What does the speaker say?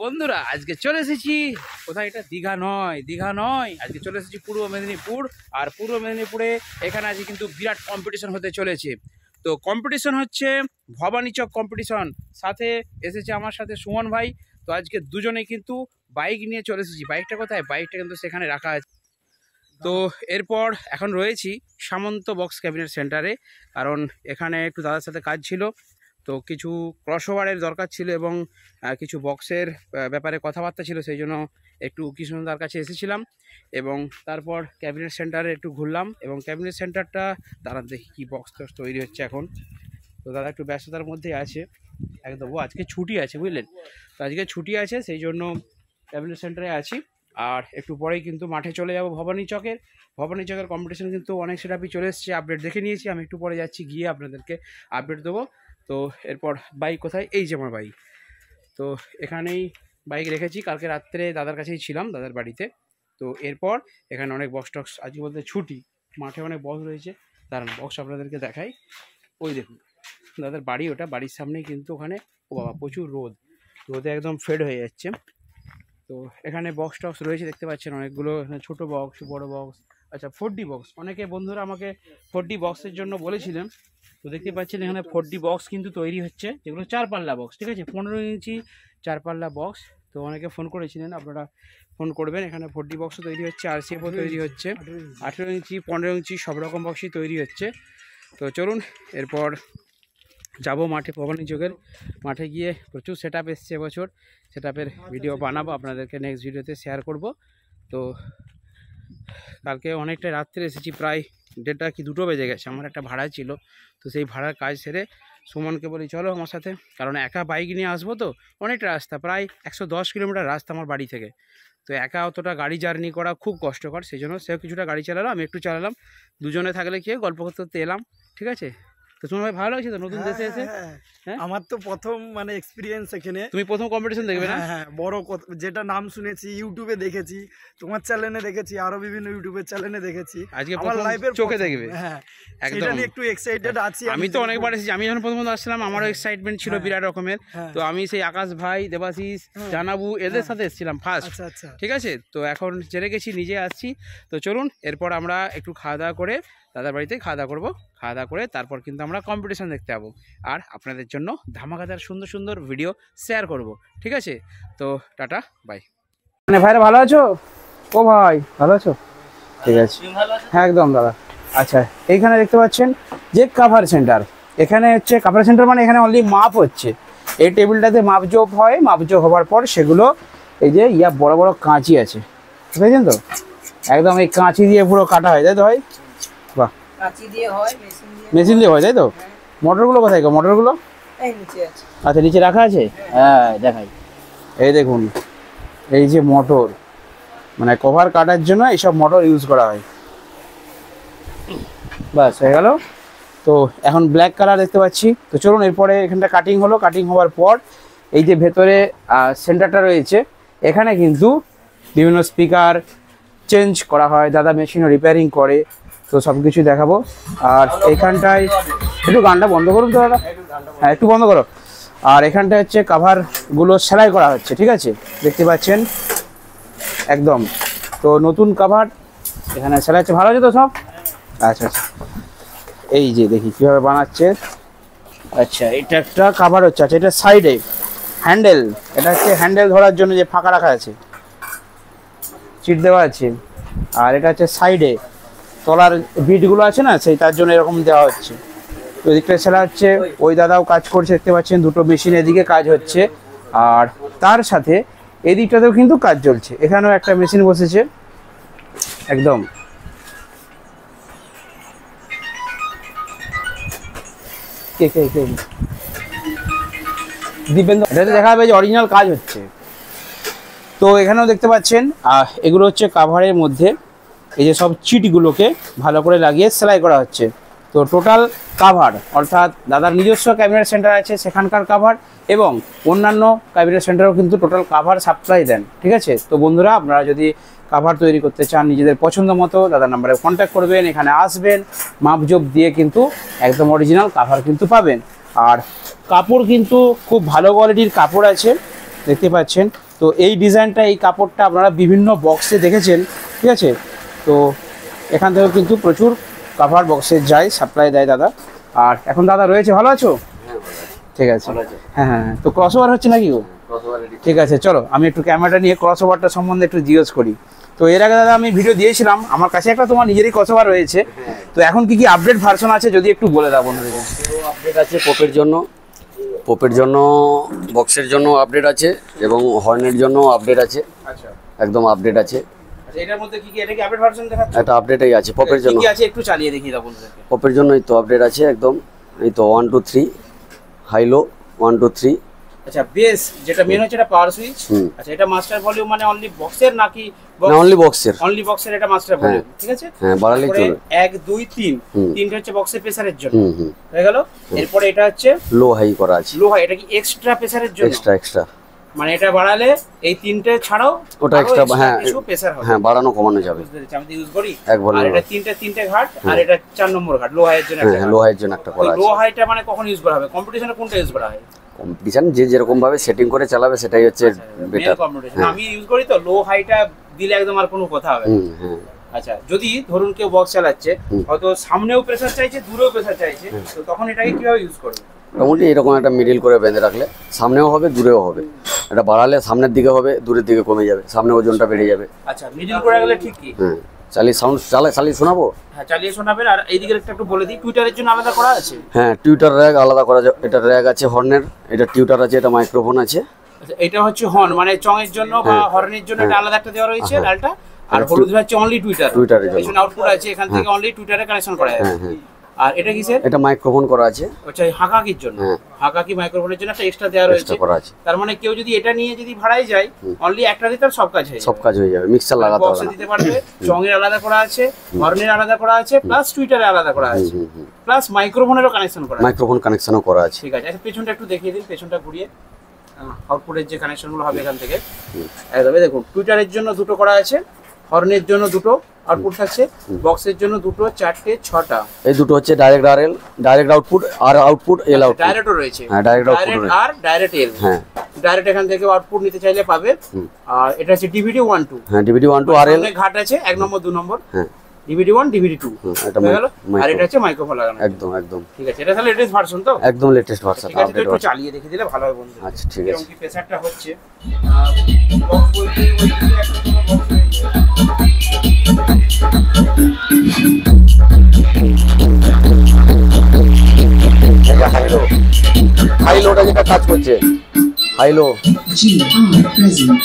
বন্ধুরা আজকে চলে এসেছি কোথায়, এটা দীঘা নয় আজকে চলে এসেছি পূর্ব মেদিনীপুর। আর পূর্ব মেদিনীপুরে এখানে আজকে কিন্তু বিরাট কম্পিটিশন হতে চলেছে। তো কম্পিটিশন হচ্ছে ভবানী চক কম্পিটিশন, সাথে এসেছে আমার সাথে সুমন ভাই। তো আজকে দুজনে কিন্তু বাইক নিয়ে চলে এসেছি। বাইকটা কোথায়? বাইকটা কিন্তু সেখানে রাখা আছে। তো এরপর এখন রয়েছি সামন্ত বক্স ক্যাবিনেট সেন্টারে, কারণ এখানে একটু দাদার সাথে কাজ ছিল। তো কিছু ক্রসওভারের দরকার ছিল এবং কিছু বক্সের ব্যাপারে কথাবার্তা ছিল, সেই জন্য একটু কৃষ্ণদার কাছে এসেছিলাম এবং তারপর ক্যাবিনেট সেন্টারে একটু ঘুরলাম। এবং ক্যাবিনেট সেন্টারটা দাঁড়ান দেখি কী বক্স টক্স তৈরি হচ্ছে এখন। তো দাদা একটু ব্যস্ততার মধ্যে আছে একদম, ও আজকে ছুটি আছে বুঝলেন। তো আজকে ছুটি আছে, সেই জন্য ক্যাবিনেট সেন্টারে আছি। আর একটু পরেই কিন্তু মাঠে চলে যাব ভবানী চকের কম্পিটিশন কিন্তু অনেক সেটআপই চলে এসেছে, আপডেট দেখে নিয়েছি। আমি একটু পরে যাচ্ছি, গিয়ে আপনাদেরকে আপডেট দেবো। তো এরপর বাইক কোথায়? এই যে আমার বাইক, তো এখানেই বাইক রেখেছি। কালকে রাত্রে দাদার কাছেই ছিলাম, দাদার বাড়িতে। তো এরপর এখানে অনেক বক্স টক্স, আজকে বলতে ছুটি, মাঠে অনেক বক্স রয়েছে। দাঁড়ান বক্স আপনাদেরকে দেখাই। ওই দেখুন দাদার বাড়ি, ওটা বাড়ির সামনেই কিন্তু ওখানে। ও বাবা প্রচুর রোদে একদম ফেড হয়ে যাচ্ছে। তো এখানে বক্স টক্স রয়েছে দেখতে পাচ্ছেন অনেকগুলো, ছোটো বক্স বড় বক্স। আচ্ছা 4D বক্স, অনেকে বন্ধুরা আমাকে 4D বক্সের জন্য বলেছিলেন। তো দেখতে পাচ্ছেন এখানে 4D বক্স কিন্তু তৈরি হচ্ছে, যেগুলো 4 পাল্লা বক্স, ঠিক আছে, 15 ইঞ্চি 4 পাল্লা বক্স। তো অনেকে ফোন করেছিলেন, আপনারা ফোন করবেন। এখানে 4D বক্সও তৈরি হচ্ছে, RCFও তৈরি হচ্ছে, 18 ইঞ্চি 15 ইঞ্চি সব রকম বক্সই তৈরি হচ্ছে। তো চলুন এরপর যাব মাঠে, ভবানী চকের মাঠে গিয়ে প্রচুর সেটআপ এসছে এবছর। সেটআপের ভিডিও বানাবো, আপনাদেরকে নেক্সট ভিডিওতে শেয়ার করব। তো কালকে অনেকটা রাত্রে এসেছি, প্রায় 1:30 কি 2টো বেজে গেছে। আমার একটা ভাড়া ছিল, তো সেই ভাড়ার কাজ সেরে সুমনকে বলি চলো আমার সাথে, কারণ একা বাইক নিয়ে আসবো। তো অনেকটা রাস্তা, প্রায় 110 কিলোমিটার রাস্তা আমার বাড়ি থেকে। তো একা অতটা গাড়ি জার্নি করা খুব কষ্টকর, সেই জন্য সেও কিছুটা গাড়ি চালালো, আমি একটু চালালাম। দুজনে থাকলে কি গল্প করতে করতে এলাম, ঠিক আছে। তো তোমার ভাই ভালো লাগছে তো নতুন দেশে এসে? হ্যাঁ, আমার তো প্রথম মানে এক্সপিরিয়েন্স এখানে। তুমি প্রথম কম্পিটিশন দেখবে না? হ্যাঁ, বড় যেটা নাম শুনেছি, ইউটিউবে দেখেছি, তোমার চ্যানেলে দেখেছি, আরো বিভিন্ন ইউটিউবের চ্যানেলে দেখেছি। আজকে আমার লাইভের চোখে দেখবে। হ্যাঁ, একদম একটু এক্সাইটেড আছি। আমি তো অনেকবার এসেছি, আমি যখন প্রথম আসলাম আমারও এক্সাইটমেন্ট ছিল বিরাট রকমের। তো আমি সেই আকাশ ভাই, দেবাশিস, জানাবু এদের সাথে এসেছিলাম ফার্স্ট, ঠিক আছে। তো এখন জেনে গেছি, নিজে আসছি। তো চলুন এরপর আমরা একটু খাওয়া দাওয়া করে দাদার বাড়িতে খাওয়া দাওয়া করবো। খাওয়া দাওয়া করে তারপর কিন্তু আমরা কম্পিটিশন দেখতে যাবো, আর আপনাদের জন্য ধামাকাদার সুন্দর সুন্দর ভিডিও শেয়ার করব, ঠিক আছে। তো টাটা বাই। মানে ভাইরা ভালো আছো? ও ভাই ভালো আছো? ঠিক আছে, হ্যাঁ একদম দাদা। আচ্ছা এইখানে দেখতে পাচ্ছেন যে কাভার সেন্টার, এখানে হচ্ছে কাভার সেন্টার, মানে এখানে অনলি মাপ হচ্ছে। এই টেবিলটাতে মাপজোপ হয়, মাপজোপ হওয়ার পর সেগুলো এই যে বড় বড় কাঁচি আছে, বুঝেছেন তো, একদম এই কাঁচি দিয়ে পুরো কাটা হয়, তাই তো ভাই? বাহ, মেশিন দিয়ে হয় তাই তো। মোটরগুলো কোথায় গো? মোটরগুলো আচ্ছা নিচে রাখা আছে। হ্যাঁ দেখাই, এই দেখুন এই যে মোটর, মানে কভার কাটার জন্য এইসব মোটর ইউজ করা হয়। বাস হয়ে গেল। তো এখন ব্ল্যাক কালার দেখতে পাচ্ছি। তো চলুন এরপরে এখানটা কাটিং হলো, কাটিং হওয়ার পর এই যে ভেতরে সেন্টারটা রয়েছে, এখানে কিন্তু বিভিন্ন স্পিকার চেঞ্জ করা হয়, দাদা মেশিনও রিপেয়ারিং করে। তো সব কিছু দেখাবো। আর এখানটায় একটু গানটা বন্ধ করুন তো দাদা, হ্যাঁ একটু বন্ধ করো। আর এখানটায় হচ্ছে কাভারগুলো সেলাই করা হচ্ছে, ঠিক আছে, দেখতে পাচ্ছেন একদম। তো নতুন কাভার এখানে সেলাই হচ্ছে, ভালো আছে তো সব? আচ্ছা আচ্ছা, এই যে দেখি কীভাবে বানাচ্ছে। আচ্ছা এটা একটা কাভার হচ্ছে, আচ্ছা এটা সাইডে হ্যান্ডেল, এটা হচ্ছে হ্যান্ডেল ধরার জন্য যে ফাঁকা রাখা আছে, চিট দেওয়া আছে। আর এটা হচ্ছে সাইডে তলার বিটগুলো আছে না, সেই তার জন্য এরকম দেওয়া হচ্ছে। তো এদিকটা সেলা হচ্ছে, ওই দাদাও কাজ করছে দেখতে পাচ্ছেন, দুটো মেশিন এদিকে কাজ হচ্ছে। আর তার সাথে এদিকটাতেও কিন্তু কাজ চলছে, এখানেও একটা মেশিন বসেছে একদম। দীপেন্দ্র, এটাতে দেখা যাবে যে অরিজিনাল কাজ হচ্ছে। তো এখানেও দেখতে পাচ্ছেন এগুলো হচ্ছে কাভারের মধ্যে এই যে সব চিটগুলোকে ভালো করে লাগিয়ে সেলাই করা হচ্ছে। তো টোটাল কাভার, অর্থাৎ দাদার নিজস্ব ক্যাবিনেট সেন্টার আছে সেখানকার কাভার, এবং অন্যান্য ক্যাবিনেট সেন্টারও কিন্তু টোটাল কাভার সাপ্লাই দেন, ঠিক আছে। তো বন্ধুরা আপনারা যদি কাভার তৈরি করতে চান নিজেদের পছন্দ মতো, দাদার নাম্বারে কন্ট্যাক্ট করবেন, এখানে আসবেন, মাপজোপ দিয়ে কিন্তু একদম অরিজিনাল কাভার কিন্তু পাবেন। আর কাপড় কিন্তু খুব ভালো কোয়ালিটির কাপড় আছে, দেখতে পাচ্ছেন। তো এই ডিজাইনটা, এই কাপড়টা আপনারা বিভিন্ন বক্সে দেখেছেন, ঠিক আছে। তো এখান থেকেও কিন্তু প্রচুর কাভার বক্সে যায়, সাপ্লাই দেয় দাদা। আর এখন দাদা রয়েছে, ভালো আছো? ঠিক আছে, হ্যাঁ হ্যাঁ। তো ক্রস ওভার হচ্ছে নাকি? ঠিক আছে, চলো আমি একটু ক্যামেরাটা নিয়ে ক্রস ওভারটা সম্বন্ধে একটু জিজ্ঞেস করি। তো এর আগে দাদা আমি ভিডিও দিয়েছিলাম, আমার কাছে একটা তোমার নিজেরই ক্রস ওভার রয়েছে। তো এখন কি কি আপডেট ভার্সন আছে যদি একটু বলে দাও বন্ধুদের। আপডেট আছে পপের জন্য বক্সের জন্য আপডেট আছে, এবং হর্নের জন্য আপডেট আছে। আচ্ছা, একদম আপডেট আছে। এটার মধ্যে কি কি, এটা কি আপডেট ভার্সন দেখাচ্ছে? একটা আপডেটই আছে পপের জন্য। কি আছে একটু চালিয়ে দেখি দাও বন্ধুদেরকে। পপের জন্য এই তো আপডেট আছে একদম। এই তো 1 2 3 হাই লো 1 2 3। আচ্ছা, বেস যেটা মেন হচ্ছে এটা পাওয়ার সুইচ। আচ্ছা, এটা মাস্টার ভলিউম মানে অনলি বক্সের নাকি? না, অনলি বক্সের। অনলি বক্সের এটা মাস্টার ভলিউম, ঠিক আছে। হ্যাঁ, বাড়ালেই চলবে। 1 2 3 তিনটা হচ্ছে বক্সের প্রেসারের জন্য, হয়ে গেল। এরপরে এটা হচ্ছে লো হাই করা আছে। লো হাই, এটা কি এক্সট্রা প্রেসারের জন্য? এক্সট্রা মানে এটা বাড়ালে এই তিনটে ছাড়াও ওটা এক্সট্রা, হ্যাঁ কিছু প্রেসার হবে। হ্যাঁ, বাড়ানো কমানো যাবে। আমি তো ইউজ করি। এক ভলিউম। আর এটা তিনটে ঘাট, আর এটা 4 নম্বর ঘাট লো হাইয়ের জন্য একটা। হ্যাঁ, লো হাইয়ের জন্য একটা করা আছে। লো হাইটা মানে কখন ইউজ করা হবে? কম্পিটিশনে কোনটা ইউজ করা হয়? কম্পিটিশন যে যেরকম ভাবে সেটিং করে চালাবে সেটাই হচ্ছে বেটার। আমি ইউজ করি তো লো হাইটা দিলে একদম আর কোনো কথা হবে না। হ্যাঁ। আচ্ছা, যদি ধরুন কেউ বক্স চালাচ্ছে, হয়তো সামনেও প্রেসার চাইছে, দূরেও প্রেসার চাইছে, তো তখন এটাকে কিভাবে ইউজ করবে? মোটামুটি এরকম একটা মিডিল করে বেঁধে রাখলে সামনেও হবে দূরেও হবে। এটা বাড়ালে সামনের দিকে হবে, দূরের দিকে কমে যাবে, সামনে ওজনটা বেড়ে যাবে। আচ্ছা, মিডিল করে রাখলে ঠিক কি? হ্যাঁ, চালিয়ে শোনাবো। হ্যাঁ, চালিয়ে শোনাবেন। আর এইদিকে একটু বলে দিই, টুইটারের জন্য আলাদা করা আছে। হ্যাঁ, টিউটার র্যাক আলাদা করা যায়। এটা র্যাক আছে হর্নের, এটা টিউটার আছে, এটা মাইক্রোফোন আছে। আচ্ছা, এটা হচ্ছে হর্ন মানে চঙের জন্য বা হর্নের জন্য এটা আলাদা একটা দেওয়া রয়েছে লালটা। আর হলুদ হচ্ছে অনলি টুইটারের জন্য। এখানে আউটপুট আছে, এখান থেকে অনলি টুইটারে কানেকশন করা যাবে। আর এটা কিসের? এটা মাইক্রোফোন করা আছে। আচ্ছা, হাকাকির জন্য। হাকাকি মাইক্রোফোনের জন্য একটা এক্সট্রা দেওয়া রয়েছে। তার মানে কেউ যদি এটা নিয়ে যদি ভাড়ায় যায়, অনলি একটা দিতে সব কাজ হয়ে যাবে। সব কাজ হয়ে যাবে, মিক্সার লাগাতে হবে না। দিতে পারবে, চঙের আলাদা করা আছে, হর্নের আলাদা করা আছে, প্লাস টুইটারে আলাদা করা আছে, প্লাস মাইক্রোফোনেরও কানেকশন করা আছে। মাইক্রোফোন কানেকশনও করা আছে। ঠিক আছে। আচ্ছা, পেছনটা একটু দেখিয়ে দিন, পেছনটা ঘুরিয়ে। আউটপুটের যে কানেকশনগুলো হবে এখান থেকে একদম দেখুন, টুইটারের জন্য দুটো করা আছে, হর্নের জন্য দুটো আউটপুট থাকছে, বক্সের জন্য দুটো, 4টে 6টা। এই দুটো হচ্ছে ডাইরেক্ট আরএল, ডাইরেক্ট আউটপুট, আর আউটপুট এল আউটপুট। ডাইরেক্টও রয়েছে। হ্যাঁ, ডাইরেক্ট আউটপুট আর ডাইরেক্ট এল। হ্যাঁ, ডাইরেক্ট এখান থেকে আউটপুট নিতে চাইলে পাবে। আর এটা হচ্ছে ডিভিডি 1 2। হ্যাঁ, ডিভিডি 1 2 আরএল ঘাট আছে 1 নম্বর 2 নম্বর। হ্যাঁ, ডিভিডি 1 ডিভিডি 2 এটা আর এটা হচ্ছে মাইক্রোফোন লাগানো। একদম ঠিক আছে, এটা তাহলে লেটেস্ট ভার্সন তো? একদম লেটেস্ট ভার্সন। ঠিক আছে, একটু চালিয়ে দেখে দিলে ভালো হয় বন্ধু। আচ্ছা, ঠিক আছে। কি প্রেসারটা হচ্ছে বক্স বলতে ওই দিকে একটা কোনো বক্স হাই লোটা যেটা কাজ করছে, হাই লো GR present.